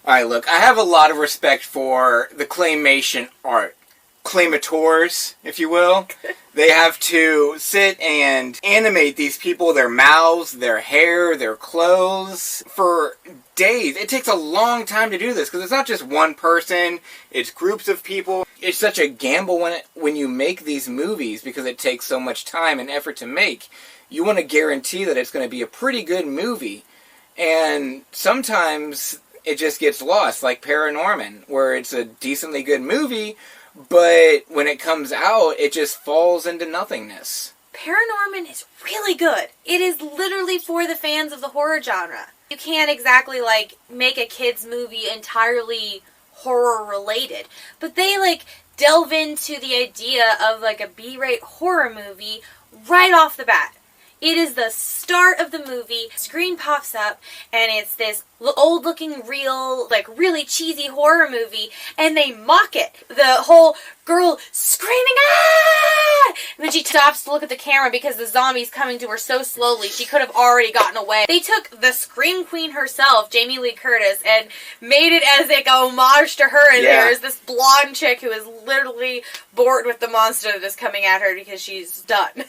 Alright, look, I have a lot of respect for the claymation art. Claymators, if you will. They have to sit and animate these people, their mouths, their hair, their clothes, for days. It takes a long time to do this, because it's not just one person, it's groups of people. It's such a gamble when you make these movies, because it takes so much time and effort to make. You want to guarantee that it's going to be a pretty good movie. And sometimes it just gets lost, like Paranorman, where it's a decently good movie, but when it comes out, it just falls into nothingness. Paranorman is really good. It is literally for the fans of the horror genre. You can't exactly, like, make a kid's movie entirely horror-related. But they, like, delve into the idea of, like, a B-rate horror movie right off the bat. It is the start of the movie, screen pops up, and it's this old-looking, real, like, really cheesy horror movie, and they mock it. The whole girl screaming, "Ah!" And then she stops to look at the camera because the zombie's coming to her so slowly, she could have already gotten away. They took the Scream Queen herself, Jamie Lee Curtis, and made it as, like, a homage to her, and there's this blonde chick who is literally bored with the monster that is coming at her because she's done.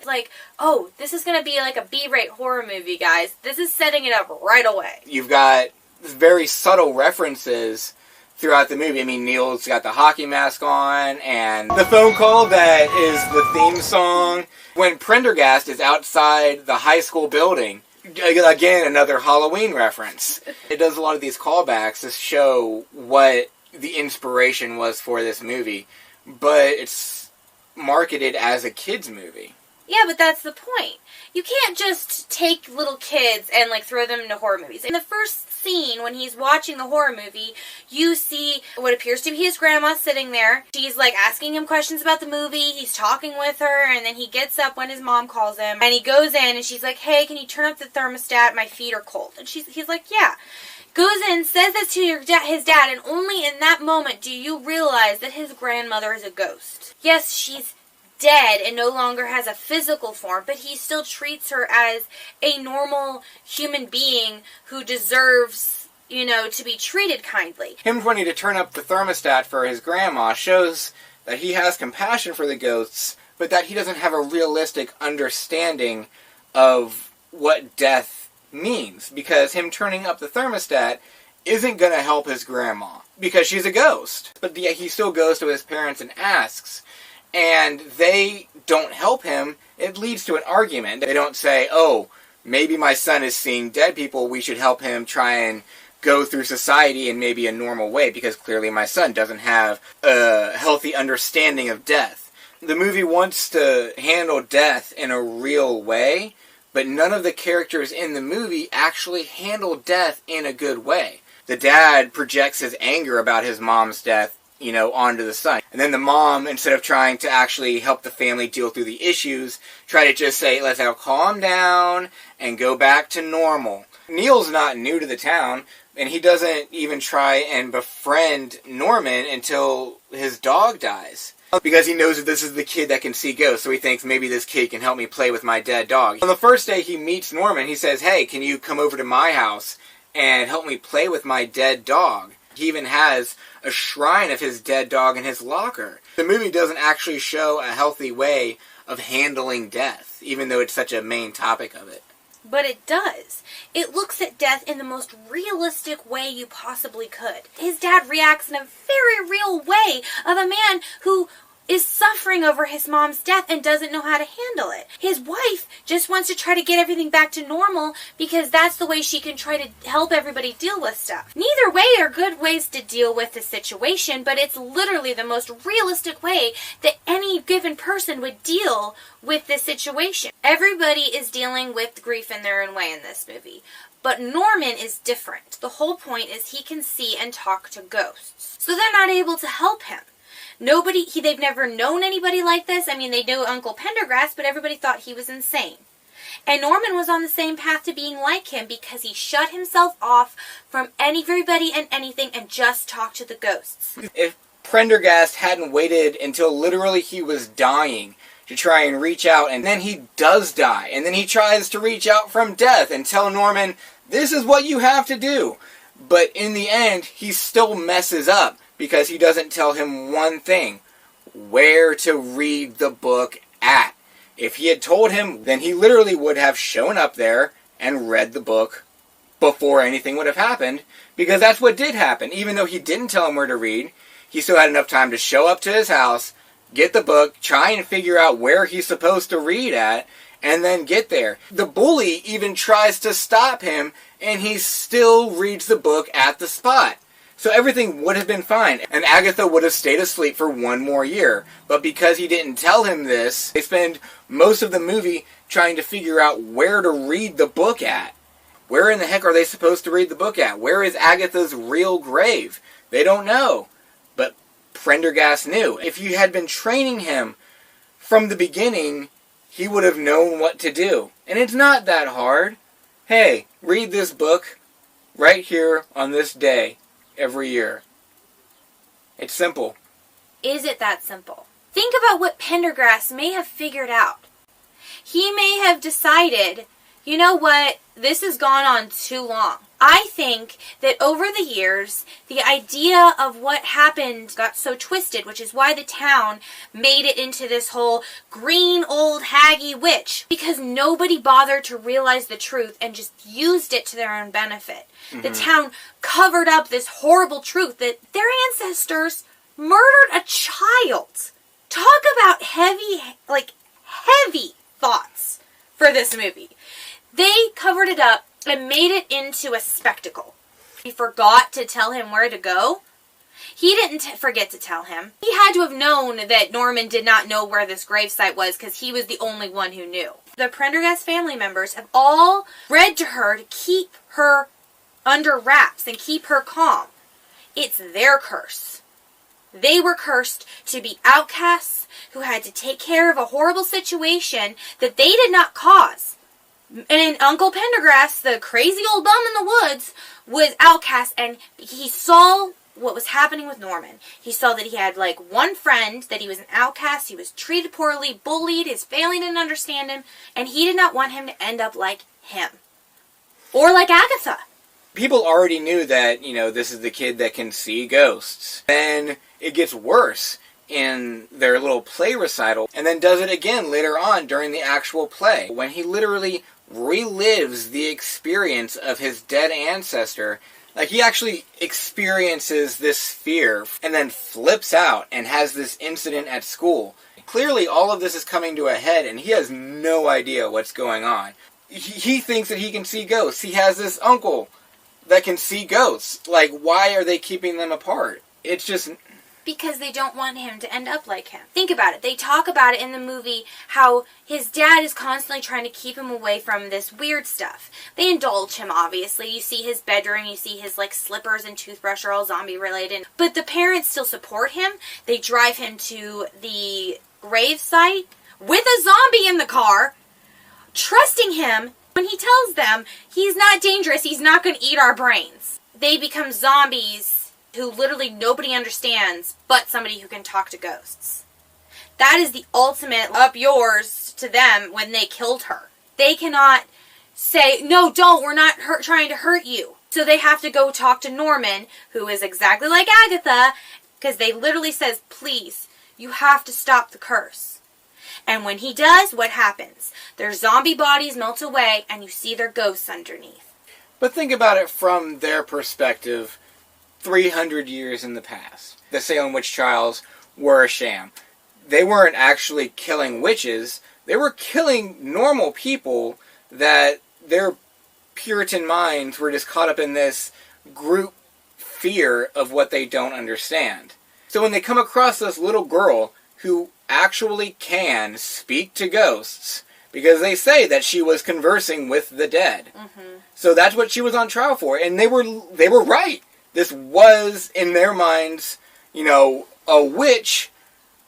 Like, oh, this is going to be like a B-rate horror movie, guys. This is setting it up right away. You've got very subtle references throughout the movie. I mean, Neil's got the hockey mask on, and the phone call that is the theme song. When Prendergast is outside the high school building, again, another Halloween reference. It does a lot of these callbacks to show what the inspiration was for this movie, but it's marketed as a kid's movie. Yeah, but that's the point. You can't just take little kids and, like, throw them into horror movies. In the first scene, when he's watching the horror movie, you see what appears to be his grandma sitting there. She's, like, asking him questions about the movie. He's talking with her, and then he gets up when his mom calls him. And he goes in, and she's like, "Hey, can you turn up the thermostat? My feet are cold." And he's like, "Yeah." Goes in, says that to his dad, and only in that moment do you realize that his grandmother is a ghost. Yes, she's dead and no longer has a physical form, but he still treats her as a normal human being who deserves, you know, to be treated kindly. Him wanting to turn up the thermostat for his grandma shows that he has compassion for the ghosts, but that he doesn't have a realistic understanding of what death means, because him turning up the thermostat isn't going to help his grandma, because she's a ghost. But yet he still goes to his parents and asks, and they don't help him. It leads to an argument. They don't say, "Oh, maybe my son is seeing dead people, we should help him try and go through society in maybe a normal way, because clearly my son doesn't have a healthy understanding of death." The movie wants to handle death in a real way, but none of the characters in the movie actually handle death in a good way. The dad projects his anger about his mom's death, you know, onto the son. And then the mom, instead of trying to actually help the family deal through the issues, try to just say, "Let's all calm down and go back to normal." Neil's not new to the town, and he doesn't even try and befriend Norman until his dog dies. Because he knows that this is the kid that can see ghosts, so he thinks maybe this kid can help me play with my dead dog. On the first day he meets Norman, he says, "Hey, can you come over to my house and help me play with my dead dog?" He even has a shrine of his dead dog in his locker. The movie doesn't actually show a healthy way of handling death, even though it's such a main topic of it. But it does. It looks at death in the most realistic way you possibly could. His dad reacts in a very real way of a man who is suffering over his mom's death and doesn't know how to handle it. His wife just wants to try to get everything back to normal because that's the way she can try to help everybody deal with stuff. Neither way are good ways to deal with the situation, but it's literally the most realistic way that any given person would deal with this situation. Everybody is dealing with grief in their own way in this movie. But Norman is different. The whole point is he can see and talk to ghosts. So they're not able to help him. They've never known anybody like this. I mean, they knew Uncle Pendergrass, but everybody thought he was insane. And Norman was on the same path to being like him because he shut himself off from everybody and anything and just talked to the ghosts. If Prendergast hadn't waited until literally he was dying to try and reach out, and then he does die, and then he tries to reach out from death and tell Norman, "This is what you have to do," But in the end, he still messes up because he doesn't tell him one thing: where to read the book at. If he had told him, then he literally would have shown up there and read the book before anything would have happened, because that's what did happen. Even though he didn't tell him where to read, he still had enough time to show up to his house, get the book, try and figure out where he's supposed to read at, and then get there. The bully even tries to stop him, and he still reads the book at the spot. So everything would have been fine, and Agatha would have stayed asleep for one more year. But because he didn't tell him this, they spend most of the movie trying to figure out where to read the book at. Where in the heck are they supposed to read the book at? Where is Agatha's real grave? They don't know. But Prendergast knew. If you had been training him from the beginning, he would have known what to do. And it's not that hard. Hey, read this book right here on this day every year. It's simple. Is it that simple? Think about what Pendergrass may have figured out. He may have decided, you know what, this has gone on too long. I think that over the years, the idea of what happened got so twisted, which is why the town made it into this whole green old haggy witch, because nobody bothered to realize the truth and just used it to their own benefit. Mm-hmm. The town covered up this horrible truth that their ancestors murdered a child. Talk about heavy thoughts for this movie. They covered it up and made it into a spectacle. He forgot to tell him where to go. He didn't forget to tell him. He had to have known that Norman did not know where this gravesite was because he was the only one who knew. The Prendergast family members have all read to her to keep her under wraps and keep her calm. It's their curse. They were cursed to be outcasts who had to take care of a horrible situation that they did not cause. And Uncle Pendergrass, the crazy old bum in the woods, was outcast, and he saw what was happening with Norman. He saw that he had, one friend, that he was an outcast, he was treated poorly, bullied, his family didn't understand him, and he did not want him to end up like him. Or like Agatha. People already knew that, this is the kid that can see ghosts. Then it gets worse in their little play recital, and then does it again later on during the actual play, when he literally relives the experience of his dead ancestor. He actually experiences this fear and then flips out and has this incident at school. Clearly all of this is coming to a head and he has no idea what's going on. He thinks that he can see ghosts. He has this uncle that can see ghosts. Why are they keeping them apart? It's just... Because they don't want him to end up like him. Think about it. They talk about it in the movie, how his dad is constantly trying to keep him away from this weird stuff. They indulge him, obviously. You see his bedroom, you see his, slippers and toothbrush are all zombie-related. But the parents still support him. They drive him to the grave site with a zombie in the car, trusting him when he tells them he's not dangerous, he's not going to eat our brains. They become zombies who literally nobody understands but somebody who can talk to ghosts. That is the ultimate up yours to them when they killed her. They cannot say, no, don't, we're not trying to hurt you. So they have to go talk to Norman, who is exactly like Agatha, because they literally says, please, you have to stop the curse. And when he does, what happens? Their zombie bodies melt away and you see their ghosts underneath. But think about it from their perspective. 300 years in the past, the Salem witch trials were a sham. They weren't actually killing witches. They were killing normal people that their Puritan minds were just caught up in this group fear of what they don't understand. So when they come across this little girl who actually can speak to ghosts, because they say that she was conversing with the dead. Mm-hmm. So that's what she was on trial for, and they were right. This was, in their minds, a witch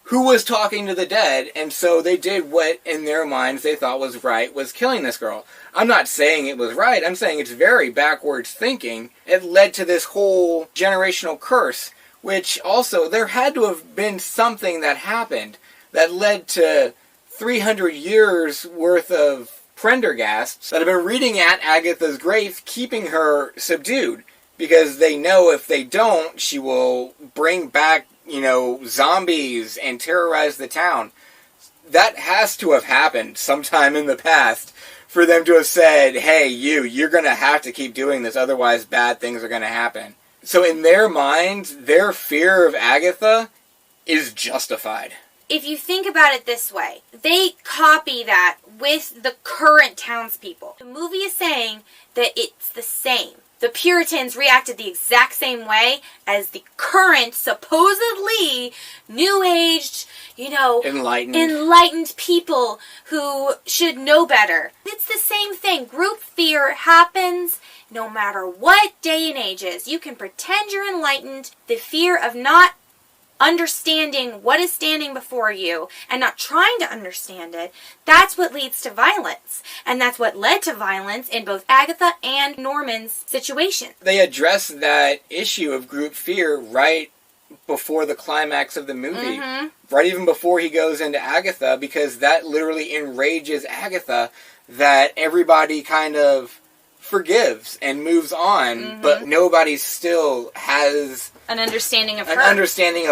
who was talking to the dead, and so they did what, in their minds, they thought was right, was killing this girl. I'm not saying it was right, I'm saying it's very backwards thinking. It led to this whole generational curse, which also, there had to have been something that happened that led to 300 years worth of Prendergasts that have been reading at Agatha's grave, keeping her subdued. because they know if they don't, she will bring back, zombies and terrorize the town. That has to have happened sometime in the past for them to have said, hey, you're going to have to keep doing this, otherwise bad things are going to happen. So in their minds, their fear of Agatha is justified. If you think about it this way, they copy that with the current townspeople. The movie is saying that it's the same. The Puritans reacted the exact same way as the current, supposedly new-aged, enlightened people who should know better. It's the same thing. Group fear happens no matter what day and age is. You can pretend you're enlightened. The fear of not understanding what is standing before you and not trying to understand it, that's what leads to violence. And that's what led to violence in both Agatha and Norman's situation. They address that issue of group fear right before the climax of the movie. Mm-hmm. Right even before he goes into Agatha, because that literally enrages Agatha that everybody kind of forgives and moves on, but nobody still has an understanding of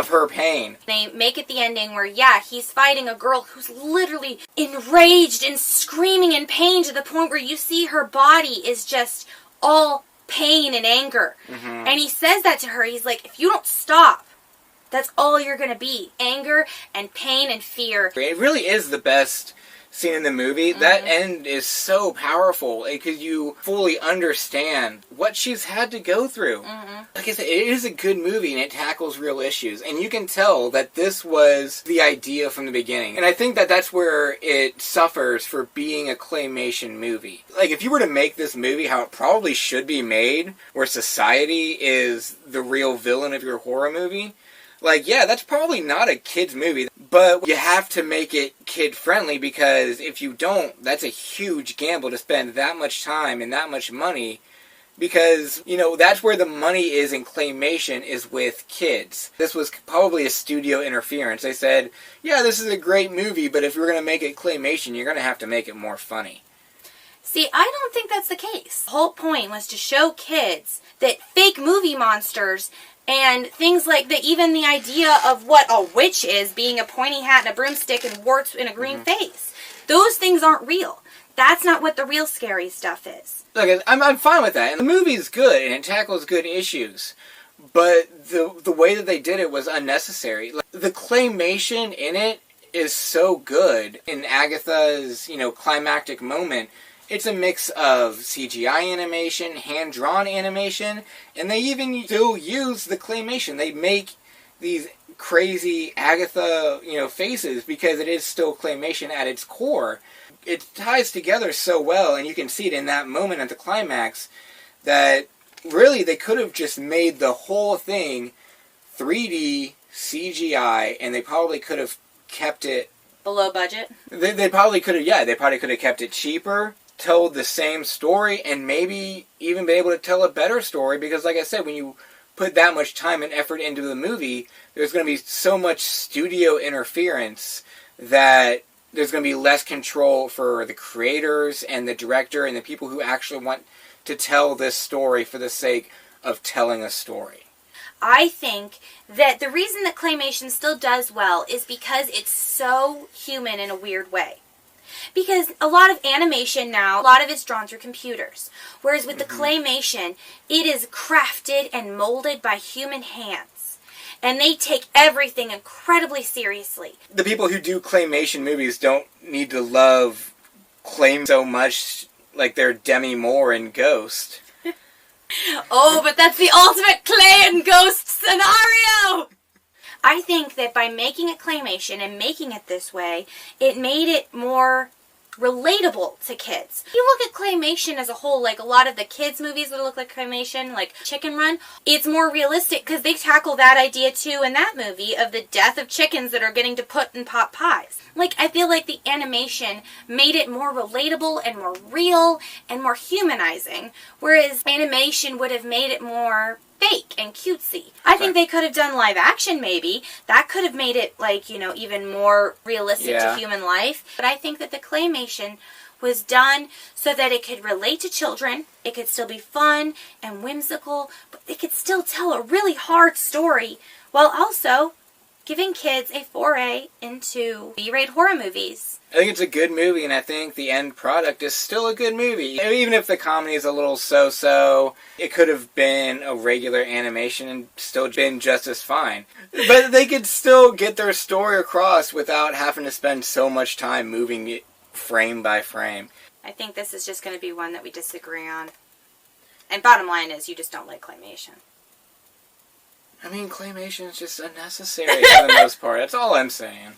her pain. They make it the ending where, he's fighting a girl who's literally enraged and screaming in pain to the point where you see her body is just all pain and anger. Mm-hmm. And he says that to her. He's like, if you don't stop, that's all you're going to be. Anger and pain and fear. It really is the best scene in the movie. Mm-hmm. That end is so powerful because you fully understand what she's had to go through. Mm-hmm. Like I said, it is a good movie and it tackles real issues. And you can tell that this was the idea from the beginning. And I think that that's where it suffers for being a claymation movie. Like, if you were to make this movie how it probably should be made, where society is the real villain of your horror movie, that's probably not a kid's movie. But you have to make it kid-friendly, because if you don't, that's a huge gamble to spend that much time and that much money. Because, that's where the money is in claymation, is with kids. This was probably a studio interference. They said, this is a great movie, but if you're going to make it claymation, you're going to have to make it more funny. See, I don't think that's the case. The whole point was to show kids that fake movie monsters and things like that, even the idea of what a witch is, being a pointy hat and a broomstick and warts in a green face, those things aren't real. That's not what the real scary stuff is. Look, I'm fine with that. And the movie's good, and it tackles good issues. But the way that they did it was unnecessary. The claymation in it is so good. In Agatha's, climactic moment, it's a mix of CGI animation, hand-drawn animation, and they even still use the claymation. They make these crazy Agatha, faces, because it is still claymation at its core. It ties together so well, and you can see it in that moment at the climax, that really they could have just made the whole thing 3D CGI, and they probably could have kept it below budget. They probably could have kept it cheaper, told the same story, and maybe even been able to tell a better story, because like I said, when you put that much time and effort into the movie, there's going to be so much studio interference that there's going to be less control for the creators and the director and the people who actually want to tell this story for the sake of telling a story. I think that the reason that claymation still does well is because it's so human in a weird way. Because a lot of animation now, a lot of it's drawn through computers. Whereas with the claymation, it is crafted and molded by human hands. And they take everything incredibly seriously. The people who do claymation movies don't need to love clay so much like they're Demi Moore in Ghost. Oh, but that's the ultimate clay and ghost scenario! I think that by making it claymation and making it this way, it made it more relatable to kids. If you look at claymation as a whole, like a lot of the kids' movies that look like claymation, like Chicken Run, it's more realistic because they tackle that idea too in that movie of the death of chickens that are getting to put in pot pies. Like, I feel like the animation made it more relatable and more real and more humanizing, whereas animation would have made it more fake and cutesy. I think they could have done live action maybe. That could have made it, like, even more realistic to human life. But I think that the claymation was done so that it could relate to children, it could still be fun and whimsical, but it could still tell a really hard story while also giving kids a foray into B-rated horror movies. I think it's a good movie, and I think the end product is still a good movie. Even if the comedy is a little so-so, it could have been a regular animation and still been just as fine. But they could still get their story across without having to spend so much time moving it frame by frame. I think this is just going to be one that we disagree on. And bottom line is, you just don't like claymation. I mean, claymation is just unnecessary for the most part. That's all I'm saying.